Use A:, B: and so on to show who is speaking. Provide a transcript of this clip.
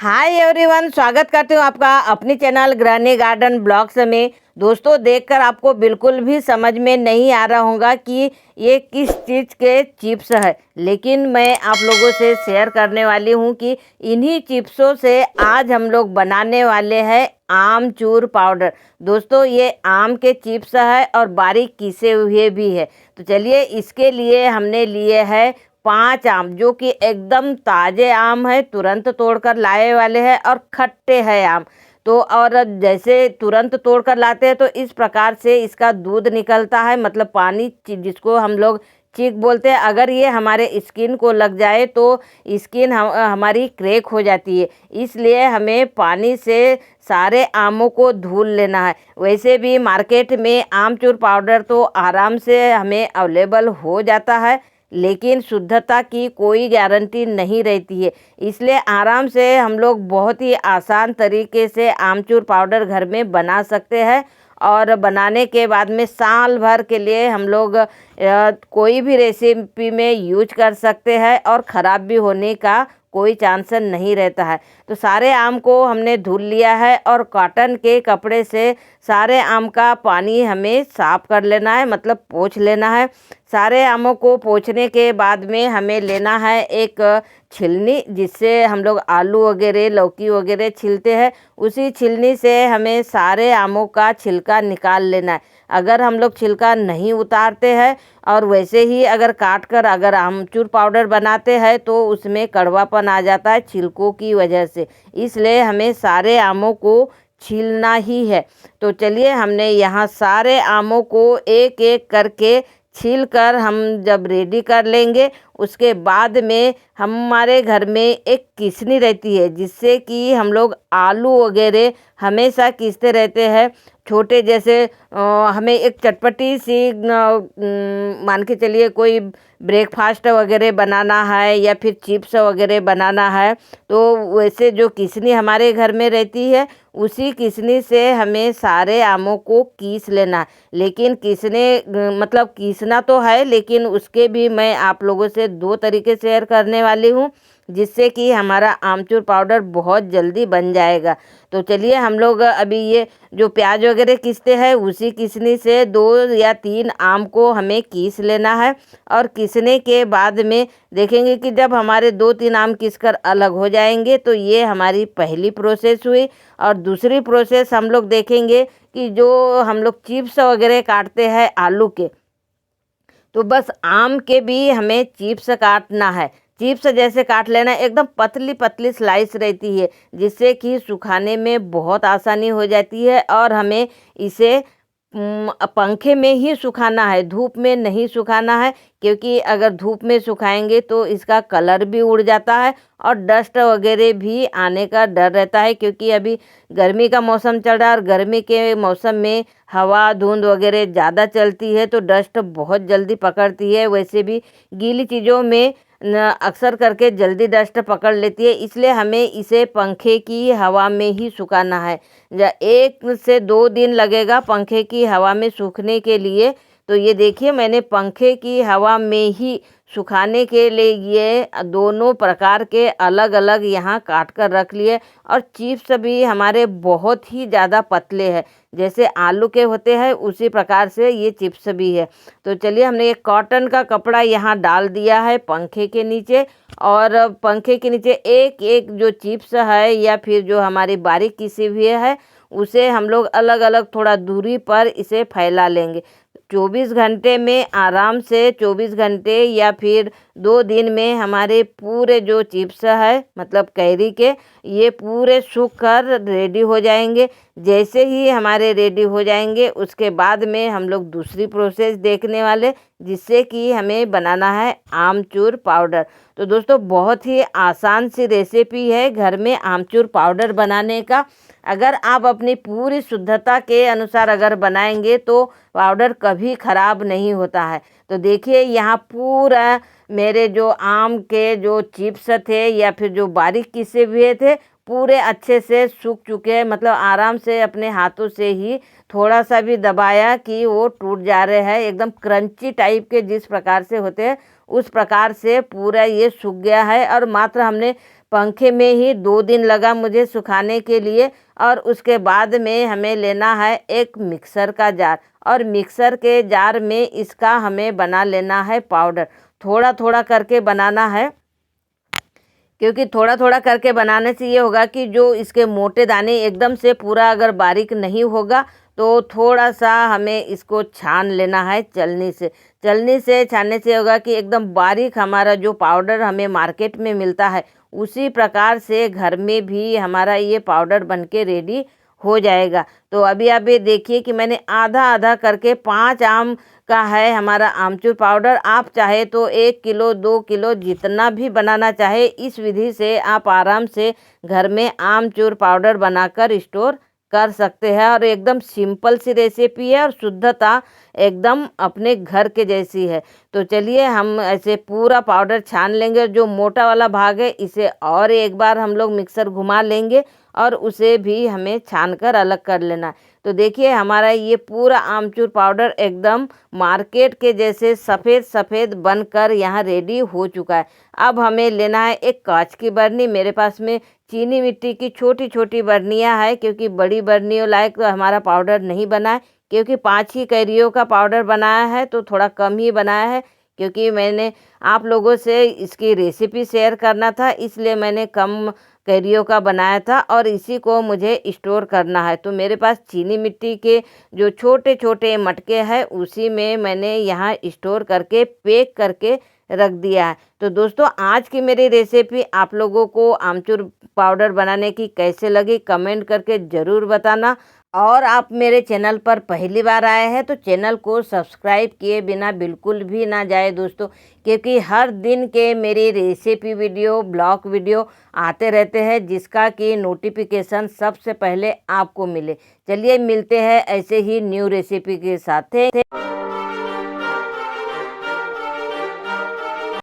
A: Hi everyone, स्वागत करती हूँ आपका अपनी चैनल गृहिणी गार्डन ब्लॉग्स में। दोस्तों, देखकर आपको बिल्कुल भी समझ में नहीं आ रहा होगा कि ये किस चीज़ के चिप्स है, लेकिन मैं आप लोगों से शेयर करने वाली हूँ कि इन्हीं चिप्सों से आज हम लोग बनाने वाले हैं आमचूर पाउडर। दोस्तों, ये आम के चिप्स है और बारीक किसे हुए भी है। तो चलिए, इसके लिए हमने लिए है 5 आम, जो कि एकदम ताज़े आम है, तुरंत तोड़कर लाए वाले हैं और खट्टे हैं आम। तो और जैसे तुरंत तोड़कर लाते हैं तो इस प्रकार से इसका दूध निकलता है, मतलब पानी जिसको हम लोग चीक बोलते हैं। अगर ये हमारे स्किन को लग जाए तो स्किन हमारी क्रैक हो जाती है, इसलिए हमें पानी से सारे आमों को धुल लेना है। वैसे भी मार्केट में आमचूर पाउडर तो आराम से हमें अवेलेबल हो जाता है, लेकिन शुद्धता की कोई गारंटी नहीं रहती है। इसलिए आराम से हम लोग बहुत ही आसान तरीके से आमचूर पाउडर घर में बना सकते हैं और बनाने के बाद में साल भर के लिए हम लोग कोई भी रेसिपी में यूज कर सकते हैं और ख़राब भी होने का कोई चांस नहीं रहता है। तो सारे आम को हमने धुल लिया है और कॉटन के कपड़े से सारे आम का पानी हमें साफ कर लेना है, मतलब पोंछ लेना है। सारे आमों को पोंछने के बाद में हमें लेना है एक छिलनी, जिससे हम लोग आलू वगैरह लौकी वगैरह छिलते हैं। उसी छिलनी से हमें सारे आमों का छिलका निकाल लेना है। अगर हम लोग छिलका नहीं उतारते हैं और वैसे ही अगर काट कर अगर आमचूर पाउडर बनाते हैं तो उसमें कड़वापन आ जाता है छिलकों की वजह से। इसलिए हमें सारे आमों को छीलना ही है। तो चलिए, हमने यहाँ सारे आमों को एक एक करके छील कर हम जब रेडी कर लेंगे, उसके बाद में हमारे घर में एक किसनी रहती है, जिससे कि हम लोग आलू वगैरह हमेशा खींचते रहते हैं। छोटे जैसे हमें एक चटपटी सी मान के चलिए कोई ब्रेकफास्ट वगैरह बनाना है या फिर चिप्स वगैरह बनाना है, तो वैसे जो किसनी हमारे घर में रहती है उसी किसनी से हमें सारे आमों को कीस लेना है। लेकिन मतलब कीसना तो है, लेकिन उसके भी मैं आप लोगों से 2 तरीके शेयर करने वाली हूँ, जिससे कि हमारा आमचूर पाउडर बहुत जल्दी बन जाएगा। तो चलिए, हम लोग अभी ये जो प्याज वगैरह किसते हैं उसी किसनी से 2 या 3 आम को हमें कीस लेना है। और किसने के बाद में देखेंगे कि जब हमारे 2-3 आम किस कर अलग हो जाएंगे तो ये हमारी पहली प्रोसेस हुई। और दूसरी प्रोसेस हम लोग देखेंगे कि जो हम लोग चिप्स वगैरह काटते हैं आलू के, तो बस आम के भी हमें चिप्स काटना है। चिप्स जैसे काट लेना, एकदम पतली पतली स्लाइस रहती है, जिससे कि सुखाने में बहुत आसानी हो जाती है। और हमें इसे पंखे में ही सुखाना है, धूप में नहीं सुखाना है, क्योंकि अगर धूप में सुखाएंगे तो इसका कलर भी उड़ जाता है और डस्ट वगैरह भी आने का डर रहता है। क्योंकि अभी गर्मी का मौसम चल रहा है और गर्मी के मौसम में हवा धुंध वगैरह ज़्यादा चलती है तो डस्ट बहुत जल्दी पकड़ती है। वैसे भी गीली चीज़ों में अक्सर करके जल्दी डस्ट पकड़ लेती है, इसलिए हमें इसे पंखे की हवा में ही सुखाना है। 1 से 2 दिन लगेगा पंखे की हवा में सूखने के लिए। तो ये देखिए, मैंने पंखे की हवा में ही सुखाने के लिए ये दोनों प्रकार के अलग अलग यहाँ काट कर रख लिए। और चिप्स भी हमारे बहुत ही ज़्यादा पतले हैं, जैसे आलू के होते हैं उसी प्रकार से ये चिप्स भी है। तो चलिए, हमने एक कॉटन का कपड़ा यहाँ डाल दिया है पंखे के नीचे, और पंखे के नीचे एक एक जो चिप्स है या फिर जो हमारी बारीक किसी हुई है उसे हम लोग अलग अलग थोड़ा दूरी पर इसे फैला लेंगे। 24 घंटे में आराम से 24 घंटे या फिर 2 दिन में हमारे पूरे जो चिप्स है, मतलब कैरी के, ये पूरे सूख कर रेडी हो जाएंगे। जैसे ही हमारे रेडी हो जाएंगे उसके बाद में हम लोग दूसरी प्रोसेस देखने वाले, जिससे कि हमें बनाना है आमचूर पाउडर। तो दोस्तों, बहुत ही आसान सी रेसिपी है घर में आमचूर पाउडर बनाने का। अगर आप अपनी पूरी शुद्धता के अनुसार अगर बनाएंगे तो पाउडर कभी ख़राब नहीं होता है। तो देखिए, यहाँ पूरा मेरे जो आम के जो चिप्स थे या फिर जो बारीक किसे हुए थे पूरे अच्छे से सूख चुके हैं, मतलब आराम से अपने हाथों से ही थोड़ा सा भी दबाया कि वो टूट जा रहे हैं। एकदम क्रंची टाइप के जिस प्रकार से होते हैं उस प्रकार से पूरा ये सूख गया है। और मात्र हमने पंखे में ही 2 दिन लगा मुझे सुखाने के लिए। और उसके बाद में हमें लेना है एक मिक्सर का जार, और मिक्सर के जार में इसका हमें बना लेना है पाउडर। थोड़ा थोड़ा करके बनाना है, क्योंकि थोड़ा थोड़ा करके बनाने से ये होगा कि जो इसके मोटे दाने एकदम से पूरा अगर बारीक नहीं होगा तो थोड़ा सा हमें इसको छान लेना है छलनी से। छलनी से छानने से होगा कि एकदम बारीक हमारा जो पाउडर हमें मार्केट में मिलता है उसी प्रकार से घर में भी हमारा ये पाउडर बनके रेडी हो जाएगा। तो अभी आप ये देखिए कि मैंने आधा आधा करके 5 आम का है हमारा आमचूर पाउडर। आप चाहे तो 1 किलो 2 किलो जितना भी बनाना चाहे, इस विधि से आप आराम से घर में आमचूर पाउडर बनाकर स्टोर कर सकते हैं। और एकदम सिंपल सी रेसिपी है और शुद्धता एकदम अपने घर के जैसी है। तो चलिए हम ऐसे पूरा पाउडर छान लेंगे। जो मोटा वाला भाग है इसे और एक बार हम लोग मिक्सर घुमा लेंगे और उसे भी हमें छान कर अलग कर लेना है। तो देखिए हमारा ये पूरा आमचूर पाउडर एकदम मार्केट के जैसे सफ़ेद सफ़ेद बनकर यहाँ रेडी हो चुका है। अब हमें लेना है एक कांच की बर्नी। मेरे पास में चीनी मिट्टी की छोटी छोटी बर्नियाँ है, क्योंकि बड़ी बर्नियों लायक तो हमारा पाउडर नहीं बना है, क्योंकि 5 ही कैरियों का पाउडर बनाया है तो थोड़ा कम ही बनाया है। क्योंकि मैंने आप लोगों से इसकी रेसिपी शेयर करना था, इसलिए मैंने कम कैरियों का बनाया था और इसी को मुझे स्टोर करना है। तो मेरे पास चीनी मिट्टी के जो छोटे छोटे मटके हैं उसी में मैंने यहाँ स्टोर करके पैक करके रख दिया है। तो दोस्तों आज की मेरी रेसिपी आप लोगों को आमचूर पाउडर बनाने की कैसे लगी कमेंट करके ज़रूर बताना। और आप मेरे चैनल पर पहली बार आए हैं तो चैनल को सब्सक्राइब किए बिना बिल्कुल भी ना जाए दोस्तों, क्योंकि हर दिन के मेरी रेसिपी वीडियो ब्लॉग वीडियो आते रहते हैं जिसका कि नोटिफिकेशन सबसे पहले आपको मिले। चलिए मिलते हैं ऐसे ही न्यू रेसिपी के साथ।